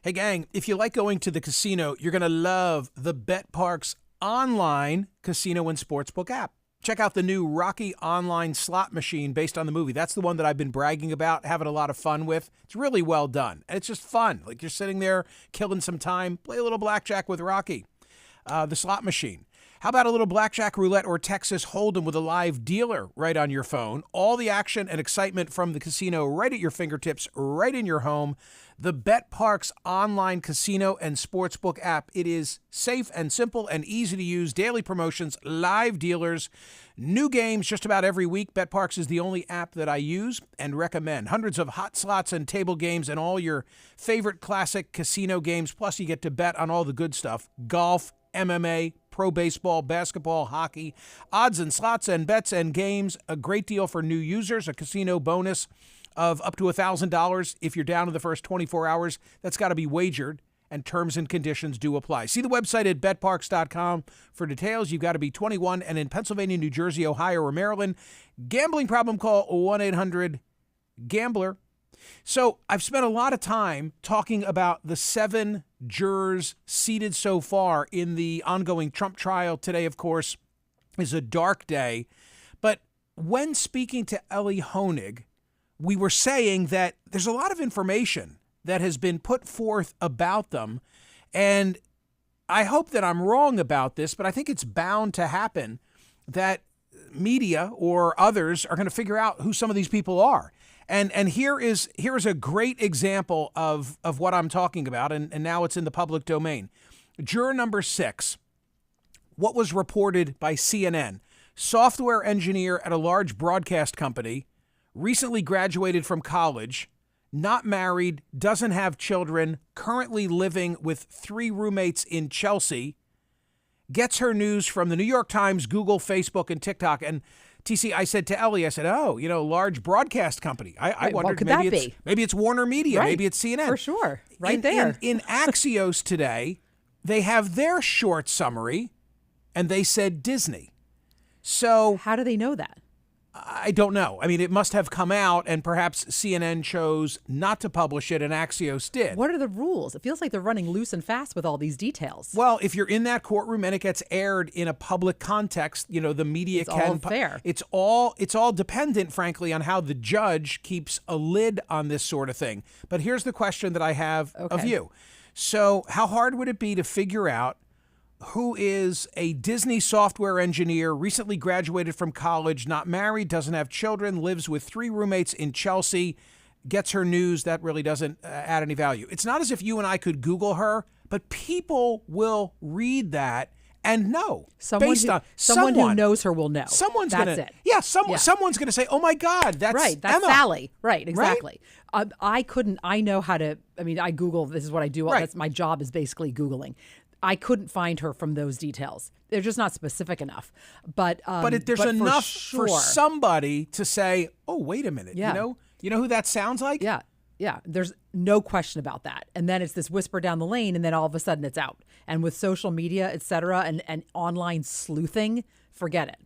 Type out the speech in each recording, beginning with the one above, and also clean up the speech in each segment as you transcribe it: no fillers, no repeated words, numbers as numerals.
Hey, gang, if you like going to the casino, you're going to love the BetParx online casino and sportsbook app. Check out the new Rocky online slot machine based on the movie. That's the one that I've been bragging about, having a lot of fun with. It's really well done, and it's just fun. Like you're sitting there killing some time, play a little blackjack with Rocky. The slot machine. How about a little blackjack roulette or Texas Hold'em with a live dealer right on your phone? All the action and excitement from the casino right at your fingertips, right in your home. The BetParx online casino and sportsbook app. It is safe and simple and easy to use. Daily promotions, live dealers, new games just about every week. BetParx is the only app that I use and recommend. Hundreds of hot slots and table games and all your favorite classic casino games. Plus, you get to bet on all the good stuff. Golf, MMA, pro baseball, basketball, hockey, odds and slots and bets and games. A great deal for new users, a casino bonus of up to $1,000 if you're down in the first 24 hours. That's got to be wagered, and terms and conditions do apply. See the website at betparx.com for details. You've got to be 21 and in Pennsylvania, New Jersey, Ohio, or Maryland. Gambling problem, call 1-800-GAMBLER. So I've spent a lot of time talking about the 7 jurors seated so far in the ongoing Trump trial. Today, of course, is a dark day. But when speaking to Ellie Honig, we were saying that there's a lot of information that has been put forth about them. And I hope that I'm wrong about this, but I think it's bound to happen that media or others are going to figure out who some of these people are. And here is a great example of what I'm talking about, and now it's in the public domain. Juror number 6, what was reported by CNN, software engineer at a large broadcast company, recently graduated from college, not married, doesn't have children, currently living with 3 roommates in Chelsea, gets her news from the New York Times, Google, Facebook, and TikTok. And TC, I said to Ellie, I said, large broadcast company. I wondered, maybe it's Warner Media, maybe it's CNN. For sure, there. In Axios today, they have their short summary, and they said Disney. So how do they know that? I don't know. I mean, it must have come out, and perhaps CNN chose not to publish it, and Axios did. What are the rules? It feels like they're running loose and fast with all these details. Well, if you're in that courtroom and it gets aired in a public context, the media it's all fair. It's all dependent, frankly, on how the judge keeps a lid on this sort of thing. But here's the question that I have of you. So how hard would it be to figure out who is a Disney software engineer, recently graduated from college, not married, doesn't have children, lives with 3 roommates in Chelsea, gets her news? That really doesn't add any value. It's not as if you and I could Google her, but people will read that and know. Someone who knows her will know. Someone's that's gonna, it. Yeah, someone's going to say, "Oh my God, that's right. That's Emma." Sally. Right, exactly. Right? I know how to. I mean, I Google. This is what I do. Right. That's my job, is basically Googling. I couldn't find her from those details. They're just not specific enough. But there's enough for somebody to say, "Oh, wait a minute. Yeah. You know who that sounds like?" Yeah. Yeah, there's no question about that. And then it's this whisper down the lane, and then all of a sudden it's out. And with social media, et cetera, and online sleuthing, forget it.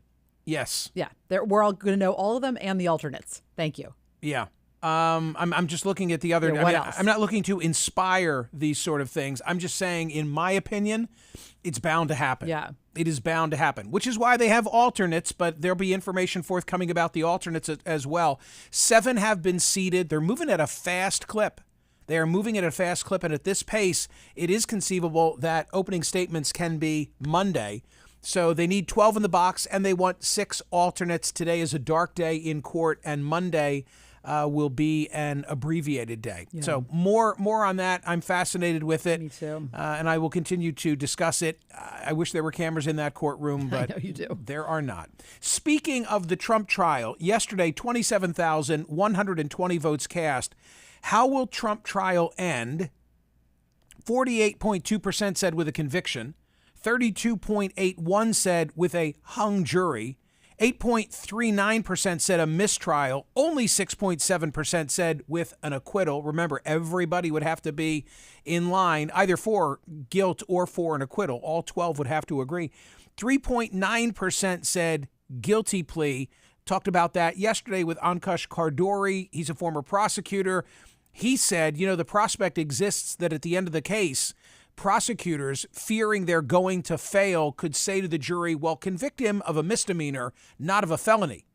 Yes. Yeah, we're all going to know all of them and the alternates. Thank you. Yeah. I'm just looking at the other. What else? I'm not looking to inspire these sort of things. I'm just saying, in my opinion, it's bound to happen. Yeah. It is bound to happen, which is why they have alternates, but there'll be information forthcoming about the alternates as well. 7 have been seated. They're moving at a fast clip. They are moving at a fast clip, and at this pace, it is conceivable that opening statements can be Monday. So they need 12 in the box, and they want 6 alternates. Today is a dark day in court, and Monday will be an abbreviated day. Yeah. So more on that. I'm fascinated with it. Me too. And I will continue to discuss it. I wish there were cameras in that courtroom, but I know you do. There are not. Speaking of the Trump trial, yesterday, 27,120 votes cast. How will Trump trial end? 48.2% said with a conviction. 32.81% said with a hung jury. 8.39% said a mistrial. Only 6.7% said with an acquittal. Remember, everybody would have to be in line either for guilt or for an acquittal. All 12 would have to agree. 3.9% said guilty plea. Talked about that yesterday with Ankush Kardori. He's a former prosecutor. he said, the prospect exists that at the end of the case, prosecutors, fearing they're going to fail, could say to the jury, well, convict him of a misdemeanor, not of a felony.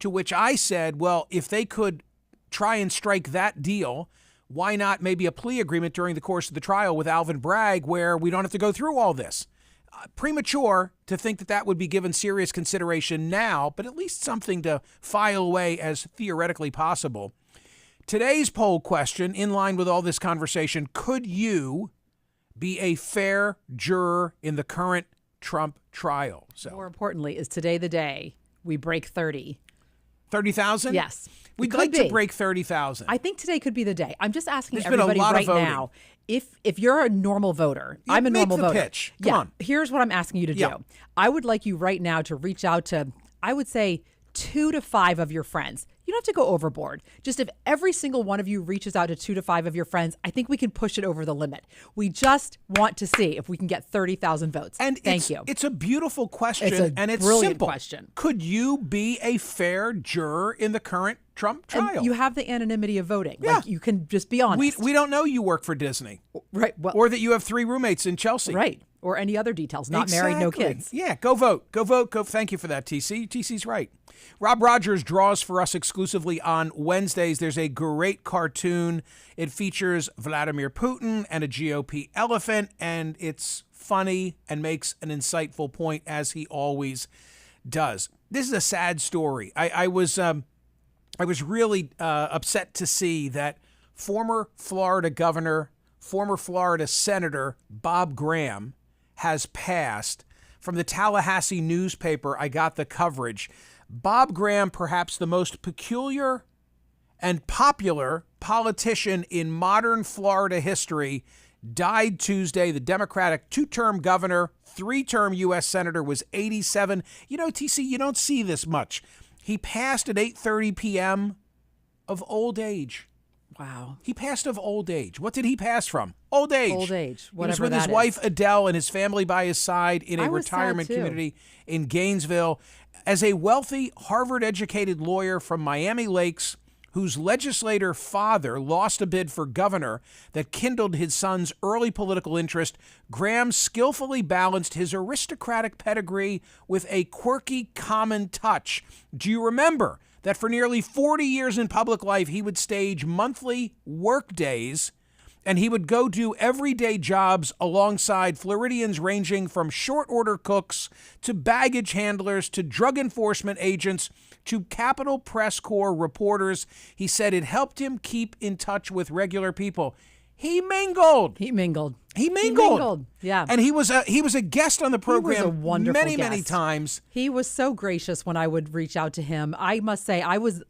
To which I said, well, if they could try and strike that deal, why not maybe a plea agreement during the course of the trial with Alvin Bragg where we don't have to go through all this? Premature to think that would be given serious consideration now, but at least something to file away as theoretically possible. Today's poll question, in line with all this conversation, could you be a fair juror in the current Trump trial? So, more importantly, is today the day we break 30? 30,000? Yes. We'd like to break 30,000. I think today could be the day. I'm just asking There's been a everybody lot right of voting. now, if you're a normal voter, I'm a make normal the voter. pitch. Come on. Here's what I'm asking you to do. I would like you right now to reach out to, I would say, 2 to 5 of your friends. You don't have to go overboard. Just if every single one of you reaches out to 2 to 5 of your friends, I think we can push it over the limit. We just want to see if we can get 30,000 votes. And Thank you. It's a beautiful question, It's a and it's brilliant simple. question. Could you be a fair juror in the current Trump trial? And you have the anonymity of voting. Yeah. Like, you can just be honest. We don't know you work for Disney. Right. Well, Or that you have 3 roommates in Chelsea. right. Or any other details. Not married, no kids. Yeah, go vote. Go vote. Go. Thank you for that, TC. TC's right. Rob Rogers draws for us exclusively on Wednesdays. There's a great cartoon. It features Vladimir Putin and a GOP elephant, and it's funny and makes an insightful point, as he always does. This is a sad story. I was really upset to see that former Florida governor, former Florida Senator Bob Graham has passed. From the Tallahassee newspaper, I got the coverage. Bob Graham, perhaps the most peculiar and popular politician in modern Florida history, died Tuesday. The Democratic 2-term governor, 3-term U.S. Senator, was 87. TC, you don't see this much. He passed at 8:30 p.m. of old age. Wow. He passed of old age. What did he pass from? Old age. Old age. He was Whatever with his that wife, is. Adele, and his family by his side in a I was sad, retirement too. community in Gainesville. As a wealthy, Harvard-educated lawyer from Miami Lakes, whose legislator father lost a bid for governor that kindled his son's early political interest, Graham skillfully balanced his aristocratic pedigree with a quirky, common touch. Do you remember that for nearly 40 years in public life, he would stage monthly work days, and he would go do everyday jobs alongside Floridians ranging from short-order cooks to baggage handlers to drug enforcement agents to Capitol Press Corps reporters. He said it helped him keep in touch with regular people. He mingled. He mingled. Yeah. And he was a guest on the program He was a wonderful many guest. times. He was so gracious when I would reach out to him. I must say, I was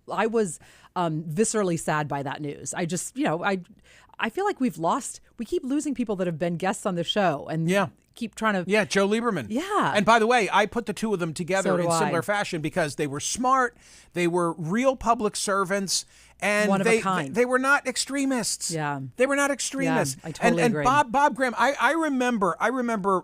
viscerally sad by that news. I just, I feel like we keep losing people that have been guests on the show and keep trying to. Yeah, Joe Lieberman. Yeah. And by the way, I put the two of them together So do in similar I. fashion because they were smart, they were real public servants, and One of a kind. they were not extremists. Yeah. They were not extremists. Yeah, I totally and agree. Bob Graham, I remember,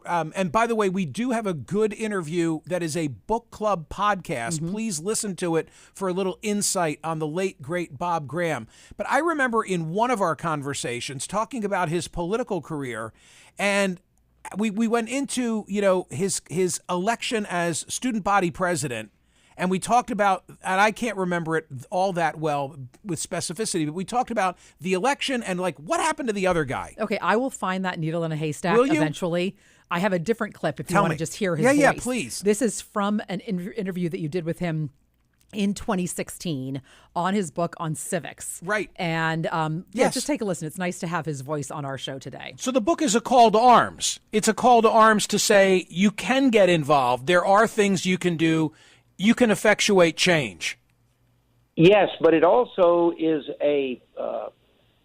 and by the way, we do have a good interview that is a book club podcast. Mm-hmm. Please listen to it for a little insight on the late, great Bob Graham. But I remember in one of our conversations talking about his political career, and we went into, his election as student body president. And we talked about, and I can't remember it all that well with specificity, but we talked about the election and what happened to the other guy. Okay, I will find that needle in a haystack Will you? eventually. I have a different clip if you Tell want me. to just hear his voice. Yeah, please. This is from an interview that you did with him in 2016 on his book on civics. Right. And Yes. just take a listen. It's nice to have his voice on our show today. So the book is a call to arms. It's a call to arms to say you can get involved. There are things you can do. You can effectuate change. Yes, but it also is a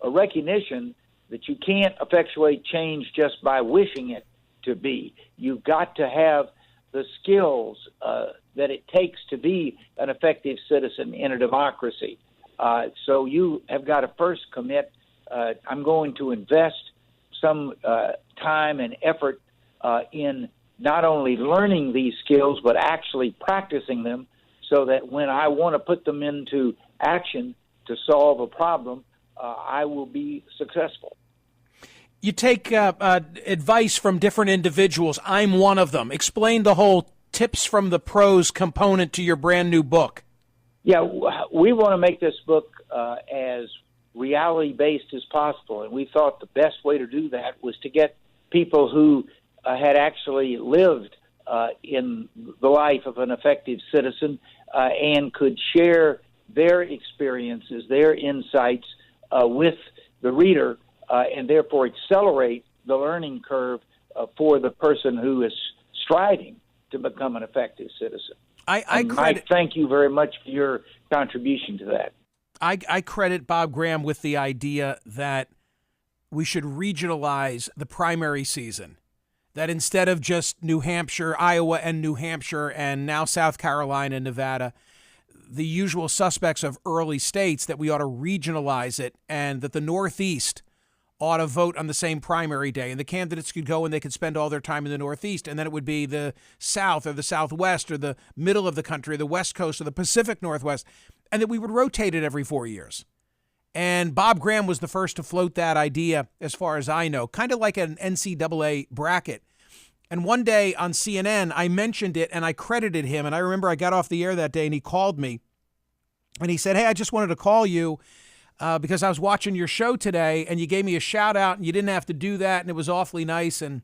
recognition that you can't effectuate change just by wishing it to be. You've got to have the skills that it takes to be an effective citizen in a democracy. So you have got to first commit, I'm going to invest some time and effort in not only learning these skills, but actually practicing them so that when I want to put them into action to solve a problem, I will be successful. You take advice from different individuals. I'm one of them. Explain the whole tips from the pros component to your brand new book. Yeah, we want to make this book as reality-based as possible, and we thought the best way to do that was to get people who had actually lived in the life of an effective citizen and could share their experiences, their insights with the reader, and therefore accelerate the learning curve for the person who is striving to become an effective citizen. Mike, thank you very much for your contribution to that. I credit Bob Graham with the idea that we should regionalize the primary season, that instead of just New Hampshire, Iowa, and New Hampshire, and now South Carolina and Nevada, the usual suspects of early states, that we ought to regionalize it, and that the Northeast ought to vote on the same primary day, and the candidates could go and they could spend all their time in the Northeast, and then it would be the South or the Southwest or the middle of the country, or the West Coast or the Pacific Northwest, and that we would rotate it every 4 years. And Bob Graham was the first to float that idea, as far as I know, kind of like an NCAA bracket. And one day on CNN, I mentioned it and I credited him, and I remember I got off the air that day and he called me, and he said, "Hey, I just wanted to call you because I was watching your show today and you gave me a shout out and you didn't have to do that, and it was awfully nice, and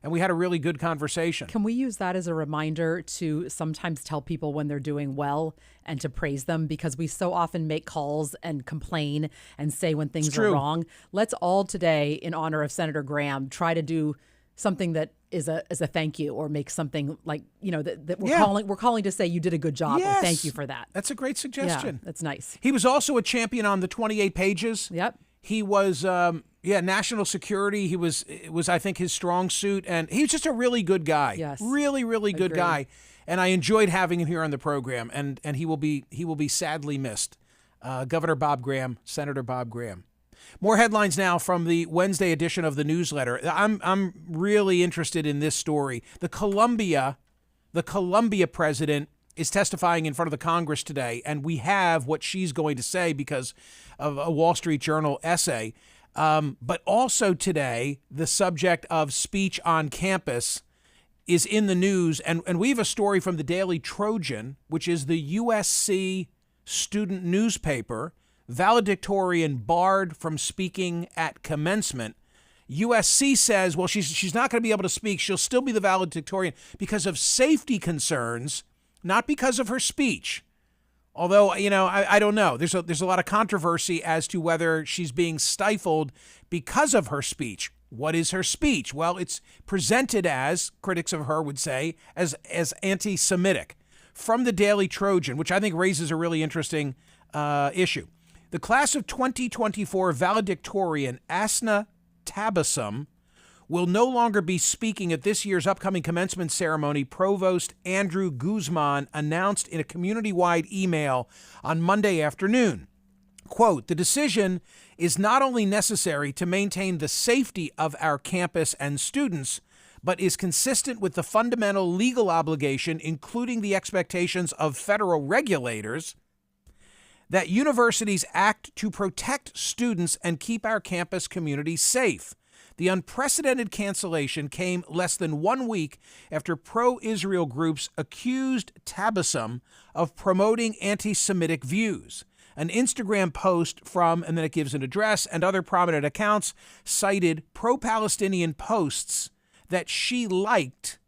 we had a really good conversation." Can we use that as a reminder to sometimes tell people when they're doing well and to praise them, because we so often make calls and complain and say when things are wrong? Let's all today, in honor of Senator Graham, try to do something that is a thank you, or make something like, that we're calling to say you did a good job, or thank you for that. That's a great suggestion. Yeah, that's nice. He was also a champion on the 28 pages. Yep. He was national security. It was I think his strong suit, and he was just a really good guy. Yes. Really, really good Agreed. guy. And I enjoyed having him here on the program, and he will be sadly missed. Governor Bob Graham, Senator Bob Graham. More headlines now from the Wednesday edition of the newsletter. I'm really interested in this story. The Columbia president is testifying in front of the Congress today, and we have what she's going to say because of a Wall Street Journal essay. But also today, the subject of speech on campus is in the news, and we have a story from the Daily Trojan, which is the USC student newspaper. Valedictorian barred from speaking at commencement. USC says, well, she's not going to be able to speak. She'll still be the valedictorian because of safety concerns, not because of her speech. Although, I don't know. There's a lot of controversy as to whether she's being stifled because of her speech. What is her speech? Well, it's presented as, critics of her would say, as anti-Semitic. From the Daily Trojan, which I think raises a really interesting issue. The class of 2024 valedictorian Asna Tabassum will no longer be speaking at this year's upcoming commencement ceremony, Provost Andrew Guzman announced in a community-wide email on Monday afternoon. Quote, "The decision is not only necessary to maintain the safety of our campus and students, but is consistent with the fundamental legal obligation, including the expectations of federal regulators, that universities act to protect students and keep our campus community safe. The unprecedented cancellation came less than 1 week after pro-Israel groups accused Tabassum of promoting anti-Semitic views. An Instagram post from," and then it gives an address, "and other prominent accounts cited pro-Palestinian posts that she liked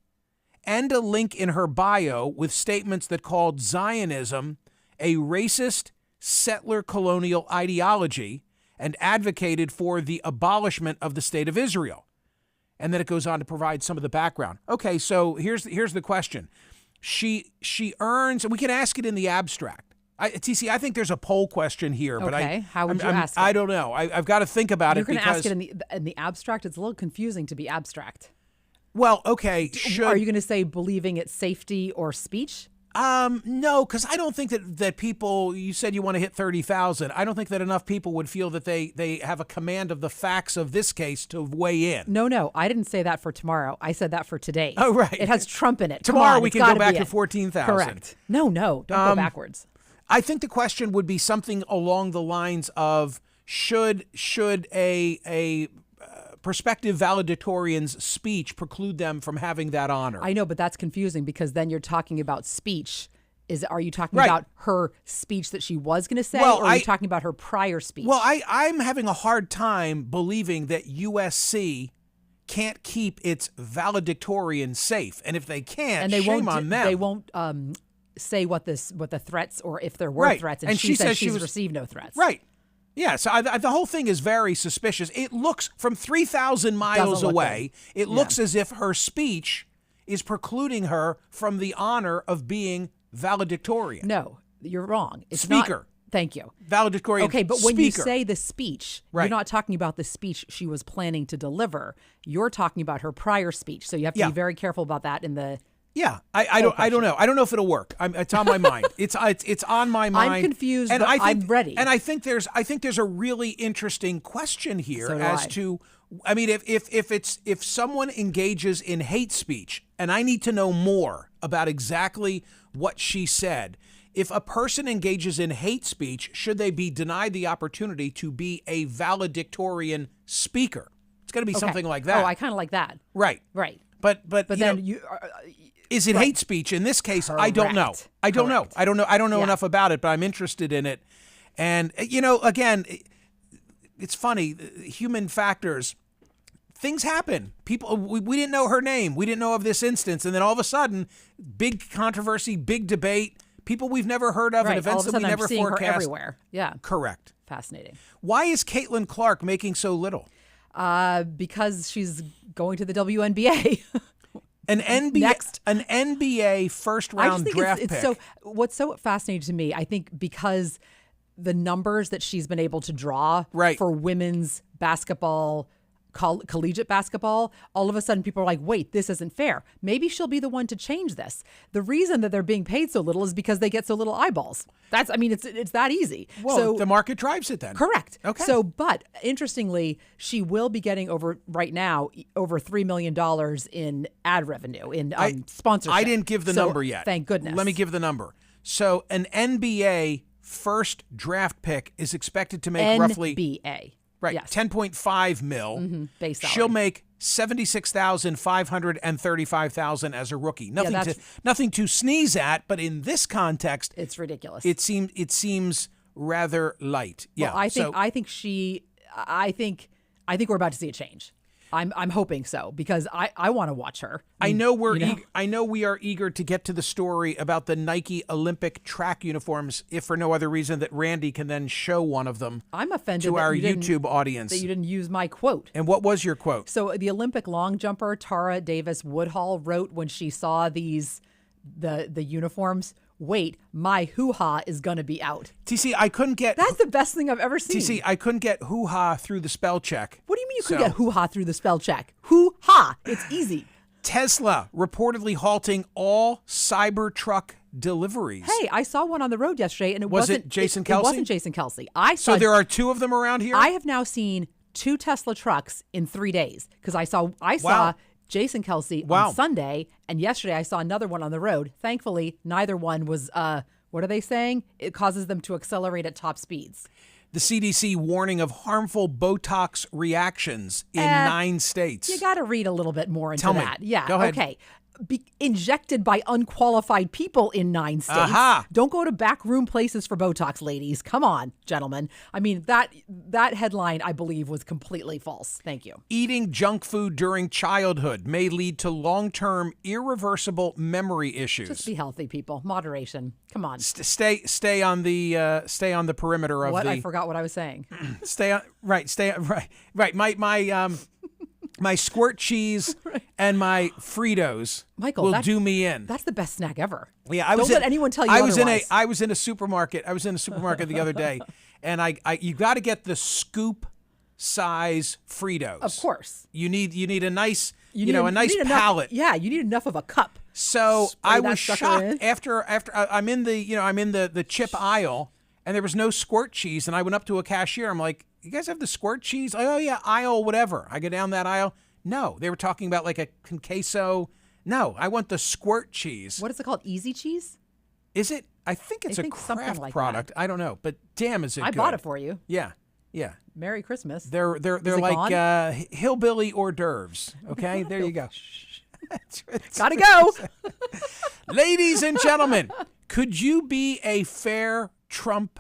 and a link in her bio with statements that called Zionism a racist settler colonial ideology and advocated for the abolishment of the state of Israel." And then it goes on to provide some of the background. Okay, so here's the question. She earns, and we can ask it in the abstract. TC, I think there's a poll question here, but how would you ask it? I don't know. I've got to think about it. You're going to ask it in the abstract? It's a little confusing to be abstract. Well, okay. Are you going to say believing it's safety or speech? No, because I don't think that people, you said you want to hit 30,000. I don't think that enough people would feel that they have a command of the facts of this case to weigh in. No, I didn't say that for tomorrow. I said that for today. Oh, right. It has Trump in it. Tomorrow we can go back to 14,000. Correct. No, don't go backwards. I think the question would be something along the lines of, should a prospective valedictorian's speech preclude them from having that honor? I know, but that's confusing because then you're talking about speech. Are you talking Right. about her speech that she was going to say, Well, or are you talking about her prior speech? Well, I'm having a hard time believing that USC can't keep its valedictorian safe, and if they can't, and they shame won't. on them. They won't say what the threats, or if there were Right. threats, and, And she said says she's she was received no threats. Right. Yeah, so the whole thing is very suspicious. It looks from 3,000 miles Doesn't look away, good. it looks as if her speech is precluding her from the honor of being valedictorian. No, you're wrong. It's Speaker. Not, thank you. Valedictorian. Okay, but when you speaker. say the speech, Right. you're not talking about the speech she was planning to deliver. You're talking about her prior speech. So you have to Yeah. be very careful about that in the. Yeah, I don't know. I don't know if it'll work. It's on my mind. It's on my mind. I'm confused, and but I think, I'm ready. And I think there's a really interesting question here So do as I. to, I mean, if someone engages in hate speech, and I need to know more about exactly what she said. If a person engages in hate speech, should they be denied the opportunity to be a valedictorian speaker? It's going to be something like that. Oh, I kind of like that. Right. Right. But But then you is it hate speech in this case? I don't know. Correct. I don't know. I don't know Yeah. enough about it, but I'm interested in it. And again, it's funny. Human factors. Things happen. People. We didn't know her name. We didn't know of this instance, and then all of a sudden, big controversy, big debate. People we've never heard of, right. and all events of a that we sudden never I'm seeing forecast. her everywhere. Yeah. Correct. Fascinating. Why is Caitlin Clark making so little? Because she's going to the WNBA. An NBA first I just round think draft it's pick. so. What's so fascinating to me, I think, because the numbers that she's been able to draw Right. for women's basketball, collegiate basketball, all of a sudden people are like, wait, this isn't fair. Maybe she'll be the one to change this. The reason that they're being paid so little is because they get so little eyeballs. It's that easy. Well, so, the market drives it then. correct. Okay. So, but interestingly, she will be getting over $3 million in ad revenue, in sponsorship. I didn't give the So, number yet. Thank goodness. Let me give the number. So an NBA first draft pick is expected to make roughly NBA. right Yes. 10.5 mil. Base salary. She'll make $76,500 and $35,000 as a rookie. Nothing to sneeze at, but in this context, It's ridiculous. it seems rather light. Yeah. Well, I think we're about to see a change. I'm hoping so because I want to watch her. I know we are eager to get to the story about the Nike Olympic track uniforms, if for no other reason that Randy can then show one of them. I'm offended to that our you didn't- YouTube audience. that you didn't use my quote. And what was your quote? So the Olympic long jumper Tara Davis Woodhull wrote when she saw the uniforms, wait, my hoo-ha is going to be out. TC, I couldn't get... That's the best thing I've ever seen. TC, I couldn't get hoo-ha through the spell check. What do you mean you could get hoo-ha through the spell check? Hoo-ha. It's easy. Tesla reportedly halting all Cybertruck deliveries. Hey, I saw one on the road yesterday, and it Was wasn't it Jason It Kelsey? wasn't Jason Kelsey. I saw. So there are two of them around here? I have now seen 2 Tesla trucks in 3 days because I saw Wow. Jason Kelsey Wow. on Sunday, and yesterday I saw another one on the road. Thankfully, neither one was. What are they saying? It causes them to accelerate at top speeds. The CDC warning of harmful Botox reactions in 9 states. You got to read a little bit more into Tell me. that. Yeah. Go ahead. Okay. Injected by unqualified people in 9 states. Aha. Don't go to backroom places for Botox, ladies. Come on, gentlemen. I mean, that headline, I believe, was completely false. Thank you. Eating junk food during childhood may lead to long-term irreversible memory issues. Just be healthy, people. Moderation. Come on. Stay on the perimeter of What? the. I forgot what I was saying. Stay on right. My squirt cheese and my Fritos Michael, will do me in. That's the best snack ever. Yeah, Don't let anyone tell you otherwise. I was in a supermarket the other day, and you got to get the scoop size Fritos. Of course. You need a nice You need enough- palate. Yeah, you need enough of a cup. So Spray I that was sucker shocked in. after I'm in the chip aisle, and there was no squirt cheese, and I went up to a cashier. I'm like, you guys have the squirt cheese? Oh yeah, aisle whatever. I go down that aisle. No, they were talking about like a queso. No, I want the squirt cheese. What is it called? Easy cheese? Is it? I think it's a think something craft like product. that. I don't know, but damn, is it I good. bought it for you. Yeah. Yeah. Merry Christmas. They're it like hillbilly hors d'oeuvres. Okay, there you go. Gotta go. Ladies and gentlemen, could you be a fair Trump?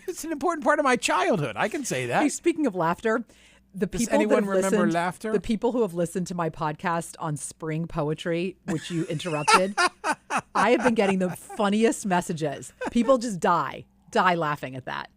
It's an important part of my childhood. I can say that. Hey, speaking of laughter, the Does people anyone that have remember listened, laughter? The people who have listened to my podcast on spring poetry, which you interrupted, I have been getting the funniest messages. People just die laughing at that.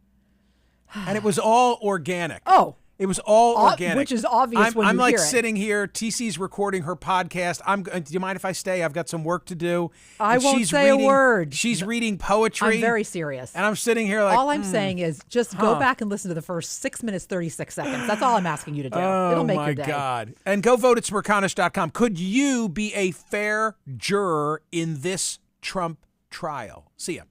And it was all organic. Oh. It was all organic. Which is obvious when I'm you like hear it. sitting here. TC's recording her podcast. Do you mind if I stay? I've got some work to do. I And won't she's say reading, a word. She's reading poetry. I'm very serious. And I'm sitting here like, all I'm saying is just go back and listen to the first 6 minutes, 36 seconds. That's all I'm asking you to do. It'll make your day. Oh, my God. And go vote at Smerconish.com. Could you be a fair juror in this Trump trial? See ya.